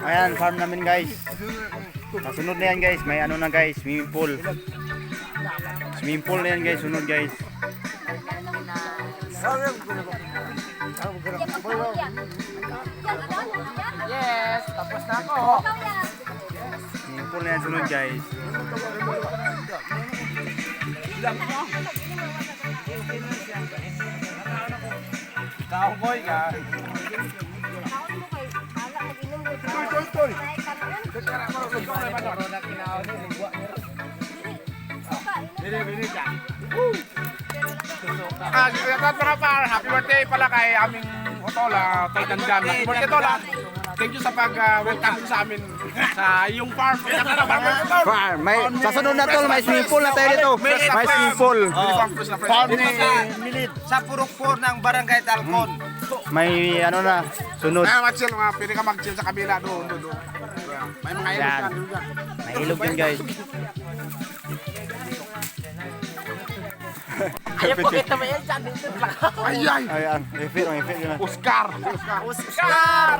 Ayan, farm namin guys. Kasunod na yan guys, may ano na guys, swimming pool. Swimming pool na yan guys, sunod guys. Yes, tapos na ako. Swimming pool na yan, sunod guys. Cowboy ka. Happy birthday pala kay aming Otola, kay Dandan. Happy birthday Tola. Thank you sa pag-welcome sa amin sa iyong farm. Farm, may sasunod na tol, may swimming pool na tayo dito. May swimming pool. Farm ni Milit sa purok-pur ng Barangay Talcon. May ano na, sunod. mag-chill, pwede ka mag-chill sa kabila doon. May mga ilog Yan. dyan. May ilog yan guys. Ayaw po kita may yan dyan. Ay, ay! Ayan, ifit yun na. Oscar! Oscar!